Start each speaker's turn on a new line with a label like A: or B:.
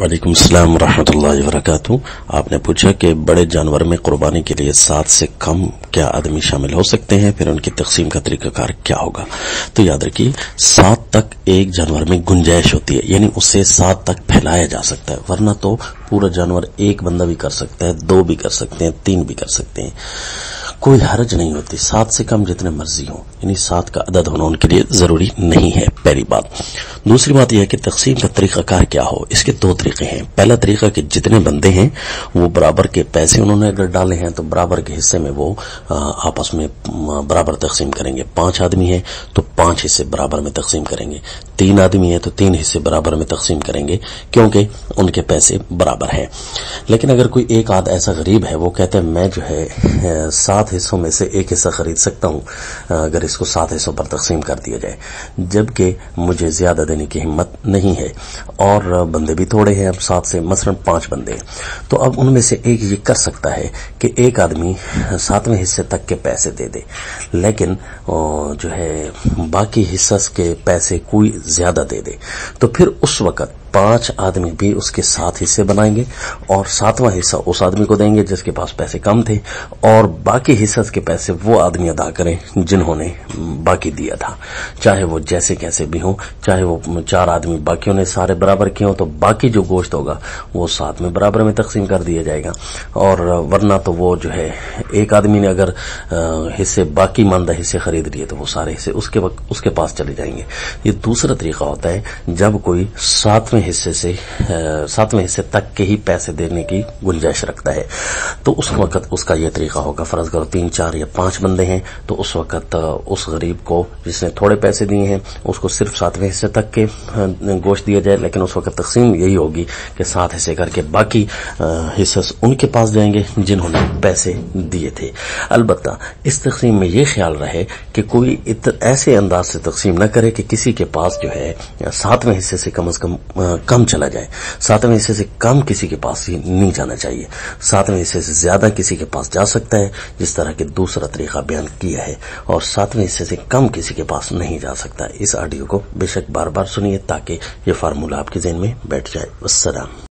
A: وعلیکم السلام ورحمۃ اللہ وبرکاتہ۔ آپ نے پوچھا کہ بڑے جانور میں قربانی کے لیے 7 سے کم کیا آدمی شامل ہو سکتے ہیں، پھر ان کی تقسیم کا طریقہ کار کیا ہوگا۔ تو یاد رکھیے 7 تک ایک جانور میں گنجائش ہوتی ہے، یعنی اسے 7 تک پھیلایا جا سکتا ہے، ورنہ تو پورا جانور ایک بندہ بھی کر سکتا ہے، 2 بھی کر سکتے ہیں، 3 بھی کر سکتے ہیں، کوئی حرج نہیں ہوتی۔ 7 سے کم جتنے مرضی ہوں، یعنی 7 کا عدد ہونا ان کے لیے ضروری نہیں ہے، پہلی بات۔ دوسری بات یہ ہے کہ تقسیم کا طریقہ کار کیا ہو۔ اس کے 2 طریقے ہیں۔ پہلا طریقہ کہ جتنے بندے ہیں وہ برابر کے پیسے انہوں نے اگر ڈالے ہیں تو برابر کے حصے میں وہ آپس میں برابر تقسیم کریں گے۔ 5 آدمی ہیں تو 5 حصے برابر میں تقسیم کریں گے، 3 آدمی ہیں تو 3 حصے برابر میں تقسیم کریں گے، کیونکہ ان کے پیسے برابر ہیں۔ لیکن اگر کوئی ایک آدھ ایسا غریب ہے، وہ کہتے ہیں میں جو ہے 7 حصوں میں سے ایک حصہ خرید سکتا ہوں اگر اس کو 7 حصوں پر تقسیم کر دیا جائے، جبکہ مجھے زیادہ دینے کی ہمت نہیں ہے اور بندے بھی تھوڑے ہیں، اب 7 سے مثلا 5 بندے ہیں، تو اب ان میں سے ایک یہ کر سکتا ہے کہ ایک آدمی 7ویں حصے تک کے پیسے دے دے، لیکن جو ہے باقی حصہ کے پیسے کوئی زیادہ دے دے، تو پھر اس وقت 5 آدمی بھی اس کے 7 حصے بنائیں گے اور 7واں حصہ اس آدمی کو دیں گے جس کے پاس پیسے کم تھے، اور باقی حصہ کے پیسے وہ آدمی ادا کریں جنہوں نے باقی دیا تھا، چاہے وہ جیسے کیسے بھی ہوں، چاہے وہ 4 آدمی باقیوں نے سارے برابر کیے ہوں تو باقی جو گوشت ہوگا وہ 7 میں برابر میں تقسیم کر دیا جائے گا، اور ورنہ تو وہ جو ہے ایک آدمی نے اگر حصے باقی ماندہ حصے خرید لیے تو وہ سارے حصے اس کے پاس چلے جائیں گے۔ یہ دوسرا طریقہ ہوتا ہے جب کوئی 7ویں حصے تک کے ہی پیسے دینے کی گنجائش رکھتا ہے، تو اس وقت اس کا یہ طریقہ ہوگا، فرض کرو 3 4 یا 5 بندے ہیں تو اس وقت اس غریب کو جس نے تھوڑے پیسے دیے ہیں اس کو صرف 7ویں حصے تک کے گوشت دیا جائے، لیکن اس وقت تقسیم یہی ہوگی کہ 7 حصے کر کے باقی حصے ان کے پاس جائیں گے جنہوں نے پیسے دیے تھے۔ البتہ اس تقسیم میں یہ خیال رہے کہ کوئی ایسے انداز سے تقسیم نہ کرے کہ کسی کے پاس جو ہے 7ویں حصے سے کم از کم چلا جائے، 7ویں حصے سے کم کسی کے پاس ہی نہیں جانا چاہیے، 7ویں حصے سے زیادہ کسی کے پاس جا سکتا ہے جس طرح کہ دوسرا طریقہ بیان کیا ہے، اور 7ویں حصے سے کم کسی کے پاس نہیں جا سکتا۔ اس آڈیو کو بے شک بار بار سنیے تاکہ یہ فارمولہ آپ کے ذہن میں بیٹھ جائے۔ السلام۔